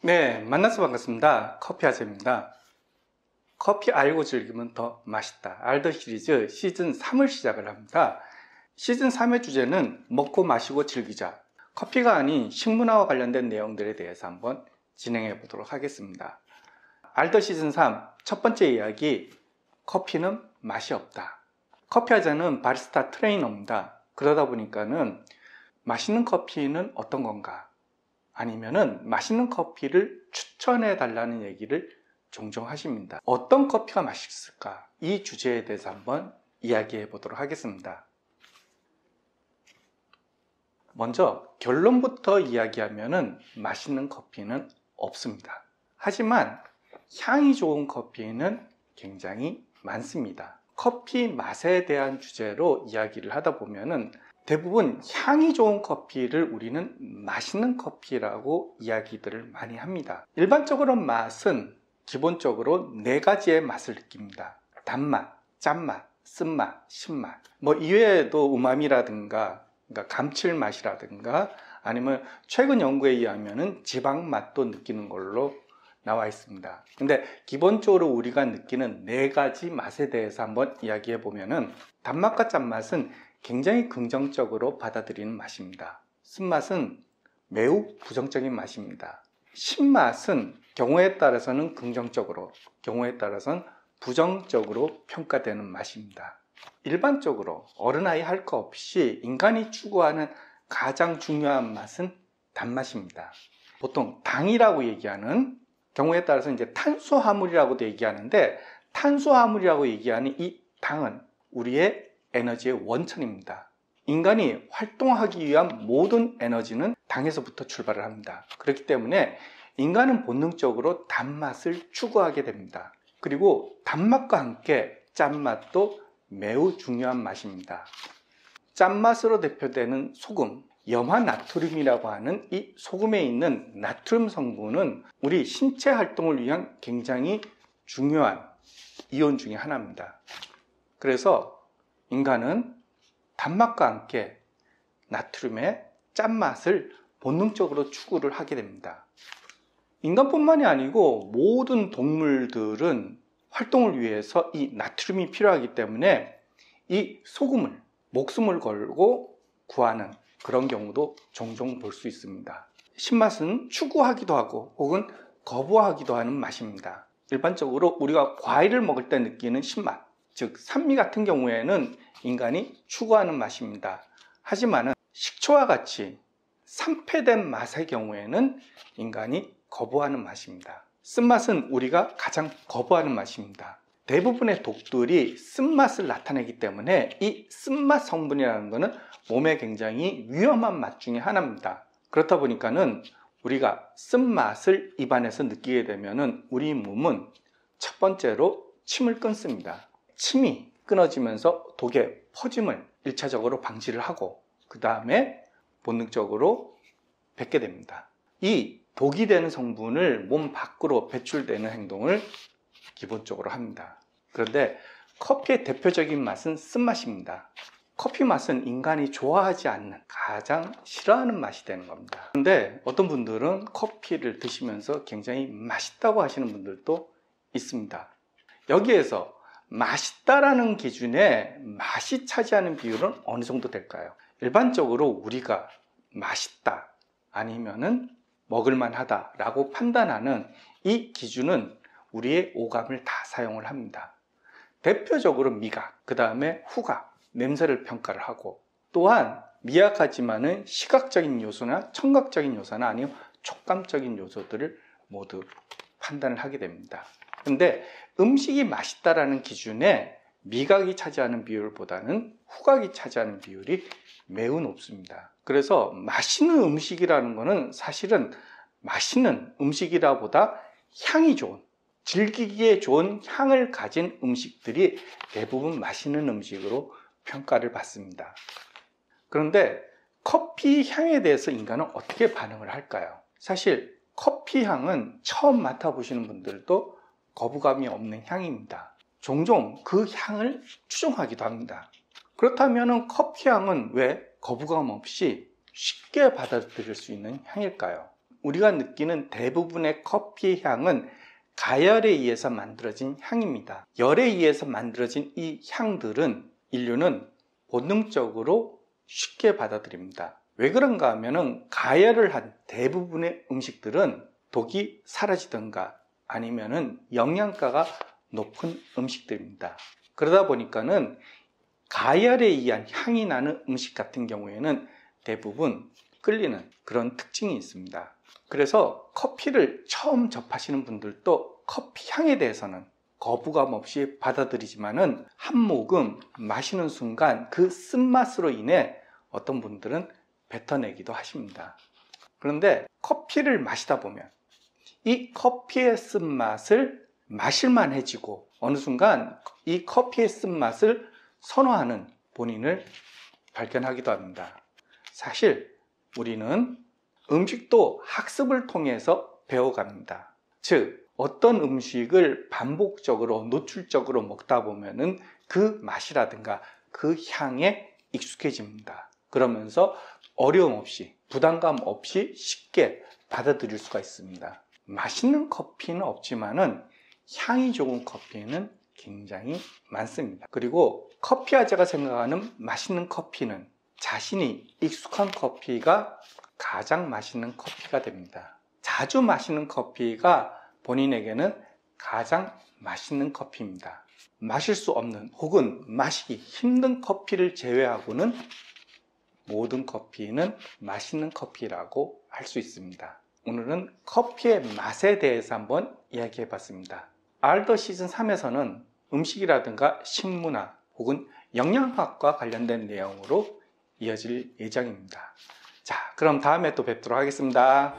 네, 만나서 반갑습니다. 커피 아재입니다. 커피 알고 즐기면 더 맛있다. 알더 시리즈 시즌 3을 시작을 합니다. 시즌 3의 주제는 먹고 마시고 즐기자. 커피가 아닌 식문화와 관련된 내용들에 대해서 한번 진행해 보도록 하겠습니다. 알더 시즌 3 첫 번째 이야기, 커피는 맛이 없다. 커피 아재는 바리스타 트레이너입니다. 그러다 보니까는 맛있는 커피는 어떤 건가? 아니면은 맛있는 커피를 추천해 달라는 얘기를 종종 하십니다. 어떤 커피가 맛있을까? 이 주제에 대해서 한번 이야기해 보도록 하겠습니다. 먼저 결론부터 이야기하면은 맛있는 커피는 없습니다. 하지만 향이 좋은 커피는 굉장히 많습니다. 커피 맛에 대한 주제로 이야기를 하다 보면은 대부분 향이 좋은 커피를 우리는 맛있는 커피라고 이야기들을 많이 합니다. 일반적으로 맛은 기본적으로 4가지의 맛을 느낍니다. 단맛, 짠맛, 쓴맛, 신맛. 이외에도 우마미라든가 감칠맛이라든가 아니면 최근 연구에 의하면 지방맛도 느끼는 걸로 나와 있습니다. 근데 기본적으로 우리가 느끼는 4가지 맛에 대해서 한번 이야기해 보면은 단맛과 짠맛은 굉장히 긍정적으로 받아들이는 맛입니다. 쓴맛은 매우 부정적인 맛입니다. 신맛은 경우에 따라서는 긍정적으로, 경우에 따라서는 부정적으로 평가되는 맛입니다. 일반적으로 어른아이 할 것 없이 인간이 추구하는 가장 중요한 맛은 단맛입니다. 보통 당이라고 얘기하는, 경우에 따라서 이제 탄수화물이라고도 얘기하는데, 탄수화물이라고 얘기하는 이 당은 우리의 에너지의 원천입니다. 인간이 활동하기 위한 모든 에너지는 당에서부터 출발을 합니다. 그렇기 때문에 인간은 본능적으로 단맛을 추구하게 됩니다. 그리고 단맛과 함께 짠맛도 매우 중요한 맛입니다. 짠맛으로 대표되는 소금, 염화나트륨이라고 하는 이 소금에 있는 나트륨 성분은 우리 신체 활동을 위한 굉장히 중요한 이온 중에 하나입니다. 그래서 인간은 단맛과 함께 나트륨의 짠맛을 본능적으로 추구를 하게 됩니다. 인간뿐만이 아니고 모든 동물들은 활동을 위해서 이 나트륨이 필요하기 때문에 이 소금을 목숨을 걸고 구하는 그런 경우도 종종 볼 수 있습니다. 신맛은 추구하기도 하고 혹은 거부하기도 하는 맛입니다. 일반적으로 우리가 과일을 먹을 때 느끼는 신맛, 즉 산미 같은 경우에는 인간이 추구하는 맛입니다. 하지만 식초와 같이 산패된 맛의 경우에는 인간이 거부하는 맛입니다. 쓴맛은 우리가 가장 거부하는 맛입니다. 대부분의 독들이 쓴맛을 나타내기 때문에 이 쓴맛 성분이라는 것은 몸에 굉장히 위험한 맛 중에 하나입니다. 그렇다 보니까는 우리가 쓴맛을 입안에서 느끼게 되면은 우리 몸은 첫 번째로 침을 끊습니다. 침이 끊어지면서 독의 퍼짐을 1차적으로 방지를 하고 그 다음에 본능적으로 뱉게 됩니다. 이 독이 되는 성분을 몸 밖으로 배출되는 행동을 기본적으로 합니다. 그런데 커피의 대표적인 맛은 쓴맛입니다. 커피 맛은 인간이 좋아하지 않는, 가장 싫어하는 맛이 되는 겁니다. 그런데 어떤 분들은 커피를 드시면서 굉장히 맛있다고 하시는 분들도 있습니다. 여기에서 맛있다라는 기준에 맛이 차지하는 비율은 어느 정도 될까요? 일반적으로 우리가 맛있다 아니면은 먹을만하다 라고 판단하는 이 기준은 우리의 오감을 다 사용을 합니다. 대표적으로 미각, 그 다음에 후각, 냄새를 평가를 하고, 또한 미약하지만은 시각적인 요소나 청각적인 요소나 아니면 촉감적인 요소들을 모두 판단을 하게 됩니다. 근데 음식이 맛있다라는 기준에 미각이 차지하는 비율보다는 후각이 차지하는 비율이 매우 높습니다. 그래서 맛있는 음식이라는 것은 사실은 맛있는 음식이라 보다 향이 좋은, 즐기기에 좋은 향을 가진 음식들이 대부분 맛있는 음식으로 평가를 받습니다. 그런데 커피 향에 대해서 인간은 어떻게 반응을 할까요? 사실 커피 향은 처음 맡아보시는 분들도 거부감이 없는 향입니다. 종종 그 향을 추종하기도 합니다. 그렇다면 커피 향은 왜 거부감 없이 쉽게 받아들일 수 있는 향일까요? 우리가 느끼는 대부분의 커피의 향은 가열에 의해서 만들어진 향입니다. 열에 의해서 만들어진 이 향들은 인류는 본능적으로 쉽게 받아들입니다. 왜 그런가 하면은 가열을 한 대부분의 음식들은 독이 사라지던가 아니면은 영양가가 높은 음식들입니다. 그러다 보니까는 가열에 의한 향이 나는 음식 같은 경우에는 대부분 끌리는 그런 특징이 있습니다. 그래서 커피를 처음 접하시는 분들도 커피 향에 대해서는 거부감 없이 받아들이지만은 한 모금 마시는 순간 그 쓴맛으로 인해 어떤 분들은 뱉어내기도 하십니다. 그런데 커피를 마시다 보면 이 커피의 쓴맛을 마실만해지고 어느 순간 이 커피의 쓴맛을 선호하는 본인을 발견하기도 합니다. 사실 우리는 음식도 학습을 통해서 배워갑니다. 즉 어떤 음식을 반복적으로 노출적으로 먹다 보면은 그 맛이라든가 그 향에 익숙해집니다. 그러면서 어려움 없이 부담감 없이 쉽게 받아들일 수가 있습니다. 맛있는 커피는 없지만은 향이 좋은 커피는 굉장히 많습니다. 그리고 커피와 제가 생각하는 맛있는 커피는 자신이 익숙한 커피가 가장 맛있는 커피가 됩니다. 자주 마시는 커피가 본인에게는 가장 맛있는 커피입니다. 마실 수 없는 혹은 마시기 힘든 커피를 제외하고는 모든 커피는 맛있는 커피라고 할 수 있습니다. 오늘은 커피의 맛에 대해서 한번 이야기해 봤습니다. 알더 시즌 3에서는 음식이라든가 식문화 혹은 영양학과 관련된 내용으로 이어질 예정입니다. 자, 그럼 다음에 또 뵙도록 하겠습니다.